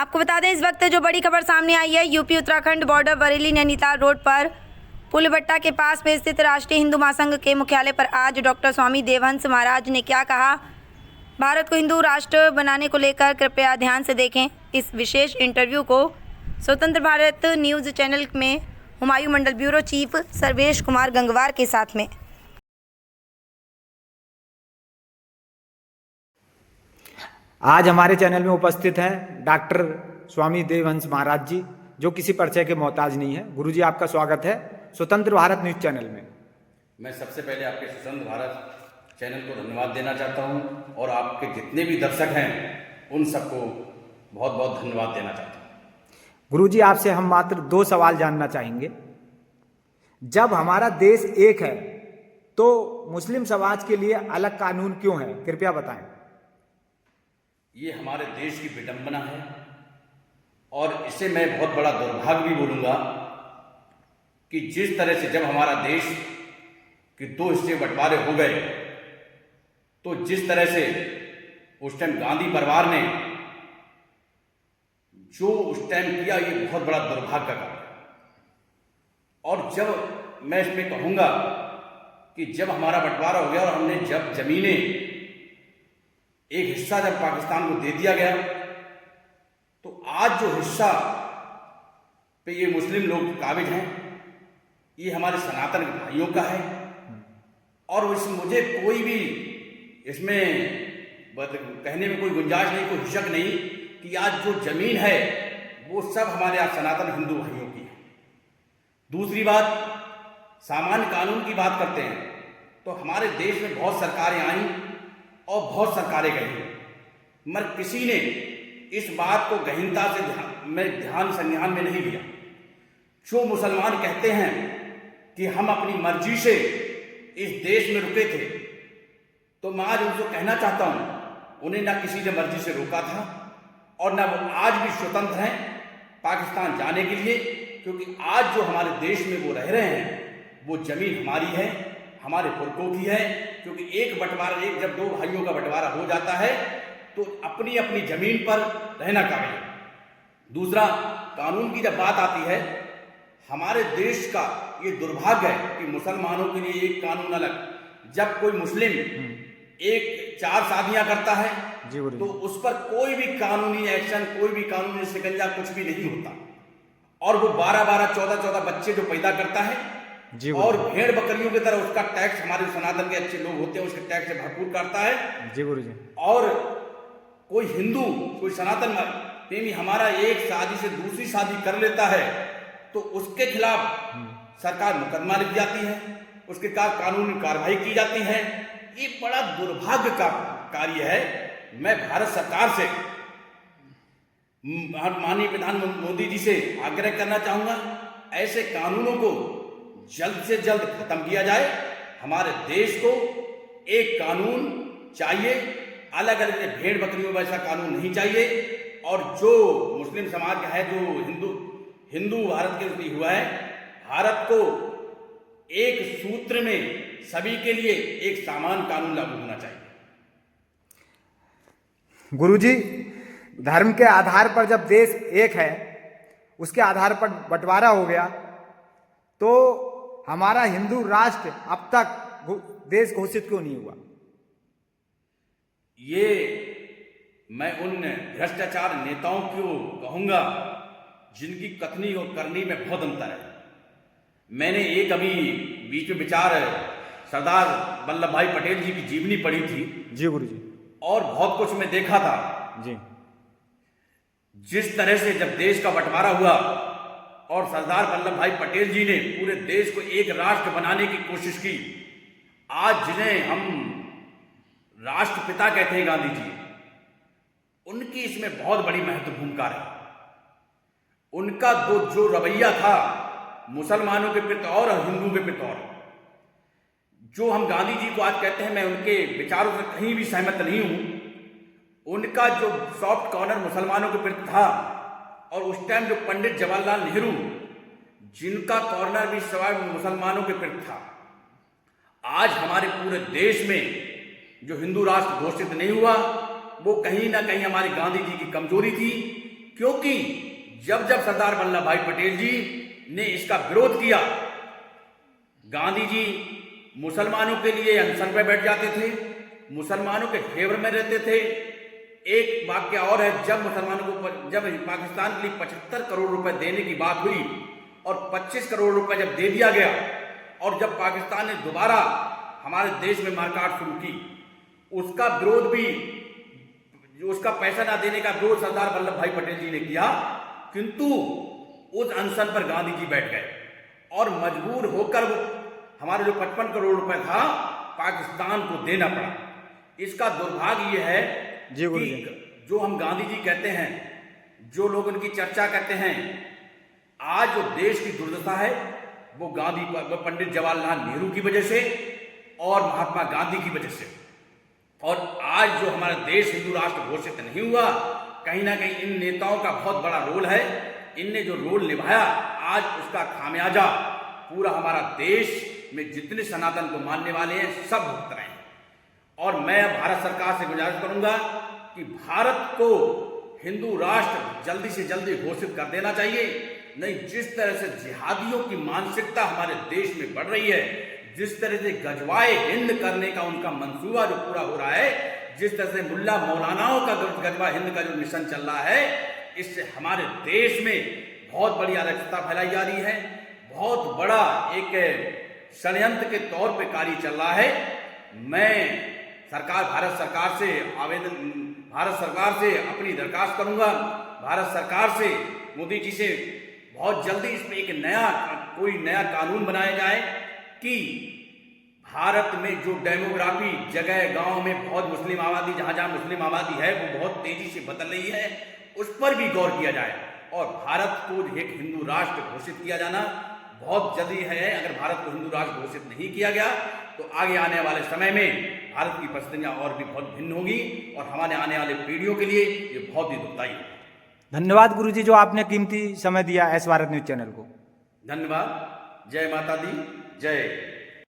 आपको बता दें इस वक्त जो बड़ी खबर सामने आई है, UP Uttarakhand border Bareilly Nainital road पर पुलभट्टा के पास में स्थित राष्ट्रीय हिंदू महासंघ के मुख्यालय पर आज डॉक्टर स्वामी देवहंस महाराज ने क्या कहा। भारत को हिंदू राष्ट्र बनाने को लेकर कृपया ध्यान से देखें इस विशेष इंटरव्यू को स्वतंत्र भारत न्यूज़ चैनल में हुमायूं मंडल ब्यूरो चीफ सर्वेश कुमार गंगवार के साथ में। आज हमारे चैनल में उपस्थित हैं डॉक्टर स्वामी देवहंस महाराज जी, जो किसी परिचय के मोहताज नहीं है। गुरुजी आपका स्वागत है स्वतंत्र भारत न्यूज चैनल में। मैं सबसे पहले आपके स्वतंत्र भारत चैनल को धन्यवाद देना चाहता हूं और आपके जितने भी दर्शक हैं उन सबको बहुत बहुत धन्यवाद देना चाहता हूं। गुरुजी आपसे हम मात्र 2 सवाल जानना चाहेंगे। जब हमारा देश एक है तो मुस्लिम समाज के लिए अलग कानून क्यों है, कृपया बताएं। ये हमारे देश की विडंबना है और इसे मैं बहुत बड़ा दुर्भाग्य भी बोलूँगा कि जिस तरह से जब हमारा देश के 2 हिस्से बंटवारे हो गए तो जिस तरह से उस टाइम गांधी परिवार ने जो उस टाइम किया, ये बहुत बड़ा दुर्भाग्य का कार्य। और जब मैं इसमें कहूँगा कि जब हमारा बंटवारा हो गया और हमने जब जमीनें एक हिस्सा जब पाकिस्तान को दे दिया गया तो आज जो हिस्सा पे ये मुस्लिम लोग काबिज हैं ये हमारे सनातन भाइयों का है। और मुझे कोई भी इसमें कहने में कोई गुंजाइश नहीं, कोई शक नहीं कि आज जो जमीन है वो सब हमारे आज सनातन हिंदू भाइयों की है। दूसरी बात, सामान्य कानून की बात करते हैं तो हमारे देश में बहुत सरकारें आईं और बहुत सरकारें गई, मगर किसी ने इस बात को गहनता से ध्यान संज्ञान में नहीं लिया। जो मुसलमान कहते हैं कि हम अपनी मर्जी से इस देश में रुके थे, तो मैं आज उनको कहना चाहता हूं उन्हें ना किसी ने मर्जी से रोका था और ना वो आज भी स्वतंत्र हैं पाकिस्तान जाने के लिए, क्योंकि आज जो हमारे देश में वो रह रहे हैं वो जमीन हमारी है, हमारे पुरखों की है। क्योंकि जब 2 भाइयों का बंटवारा हो जाता है तो अपनी अपनी जमीन पर रहना काबिल है। दूसरा, कानून की जब बात आती है, हमारे देश का ये दुर्भाग्य है कि मुसलमानों के लिए एक कानून अलग। जब कोई मुस्लिम 4 शादियां करता है तो उस पर कोई भी कानूनी एक्शन, कोई भी कानूनी शिकंजा कुछ भी नहीं होता। और वो 12-12, 14-14 बच्चे जो पैदा करता है और भेड़ बकरियों की तरह उसका टैक्स, हमारे सनातन के अच्छे लोग होते हैं उसके टैक्स से भरपूर करता है। जी गुरुजी। और कोई हिंदू, कोई सनातन प्रेमी हमारा एक शादी से दूसरी शादी कर लेता है तो उसके खिलाफ सरकार मुकदमा लिख जाती है, उसके कानूनी कार्रवाई की जाती है। ये बड़ा दुर्भाग्य का कार्य है। मैं भारत सरकार से, माननीय प्रधानमंत्री मोदी जी से आग्रह करना चाहूंगा, ऐसे कानूनों को जल्द से जल्द खत्म किया जाए। हमारे देश को एक कानून चाहिए, अलग अलग भेड़ बकरियों वैसा कानून नहीं चाहिए। और जो मुस्लिम समाज का है, जो हिंदू भारत के लिए हुआ है, भारत को एक सूत्र में सभी के लिए एक समान कानून लागू होना चाहिए। गुरुजी, धर्म के आधार पर जब देश एक है, उसके आधार पर बंटवारा हो गया तो हमारा हिंदू राष्ट्र अब तक देश घोषित क्यों नहीं हुआ? ये मैं उन भ्रष्टाचार नेताओं को कहूंगा जिनकी कथनी और करनी में बहुत अंतर है। मैंने एक अभी बीच में विचार सरदार वल्लभ भाई पटेल जी की जीवनी पढ़ी थी। जी गुरुजी। और बहुत कुछ मैं देखा था। जी। जिस तरह से जब देश का बंटवारा हुआ और सरदार वल्लभ भाई पटेल जी ने पूरे देश को एक राष्ट्र बनाने की कोशिश की, आज जिन्हें हम राष्ट्रपिता कहते हैं गांधी जी, उनकी इसमें बहुत बड़ी महत्वपूर्ण भूमिका है। उनका जो रवैया था मुसलमानों के प्रति और हिंदुओं के प्रति और, जो हम गांधी जी को आज कहते हैं, मैं उनके विचारों से कहीं भी सहमत नहीं हूं। उनका जो सॉफ्ट कॉर्नर मुसलमानों के प्रति था, और उस टाइम जो पंडित जवाहरलाल नेहरू जिनका कॉर्नर भी सवाल मुसलमानों के प्रति था, आज हमारे पूरे देश में जो हिंदू राष्ट्र घोषित नहीं हुआ वो कहीं ना कहीं हमारी गांधी जी की कमजोरी थी क्योंकि जब जब सरदार वल्लभ भाई पटेल जी ने इसका विरोध किया, गांधी जी मुसलमानों के लिए अनशन पर बैठ जाते थे, मुसलमानों के फेवर में रहते थे। एक वाक्य और है, जब मुसलमानों को जब पाकिस्तान के लिए 75 करोड़ रुपए देने की बात हुई और 25 करोड़ रुपए जब दे दिया गया और जब पाकिस्तान ने दोबारा हमारे देश में मारकाट शुरू की, उसका विरोध भी, उसका पैसा ना देने का विरोध सरदार वल्लभ भाई पटेल जी ने किया, किंतु उस अनशन पर गांधी जी बैठ गए और मजबूर होकर वो हमारे जो 55 करोड़ रुपए था पाकिस्तान को देना पड़ा। इसका दुर्भाग्य यह है कि जो हम गांधी जी कहते हैं, जो लोग उनकी चर्चा करते हैं, आज जो देश की दुर्दशा है वो पंडित जवाहरलाल नेहरू की वजह से और महात्मा गांधी की वजह से। और आज जो हमारा देश हिंदू राष्ट्र घोषित नहीं हुआ, कहीं ना कहीं इन नेताओं का बहुत बड़ा रोल है। इनने जो रोल निभाया, आज उसका खामियाजा पूरा हमारा देश में जितने सनातन को मानने वाले हैं सब भुगत रहे हैं। और मैं भारत सरकार से गुजारिश करूंगा कि भारत को हिंदू राष्ट्र जल्दी से जल्दी घोषित कर देना चाहिए। नहीं, जिस तरह से जिहादियों की मानसिकता हमारे देश में बढ़ रही है, जिस तरह से गजवाए हिंद करने का उनका मंसूबा जो पूरा हो रहा है, जिस तरह से मुल्ला मौलानाओं का गजवा हिंद का जो मिशन चल रहा है, इससे हमारे देश में बहुत बड़ी अराजकता फैलाई जा रही है। बहुत बड़ा एक षड्यंत्र के तौर पे कार्य चल रहा है। मैं भारत सरकार से अपनी दरखास्त करूंगा, भारत सरकार से, मोदी जी से बहुत जल्दी इसमें एक कोई नया कानून बनाया जाए कि भारत में जो डेमोग्राफी जगह गांव में बहुत मुस्लिम आबादी, जहां जहां मुस्लिम आबादी है वो बहुत तेजी से बदल रही है, उस पर भी गौर किया जाए और भारत को एक हिंदू राष्ट्र घोषित किया जाना बहुत जल्दी है। अगर भारत को हिंदू राष्ट्र घोषित नहीं किया गया तो आगे आने वाले समय में भारत की परिस्थितियां और भी बहुत भिन्न होगी और हमारे आने वाले पीढ़ियों के लिए ये बहुत ही दुखदायी है। धन्यवाद गुरुजी, जो आपने कीमती समय दिया एस भारत न्यूज चैनल को। धन्यवाद। जय माता दी, जय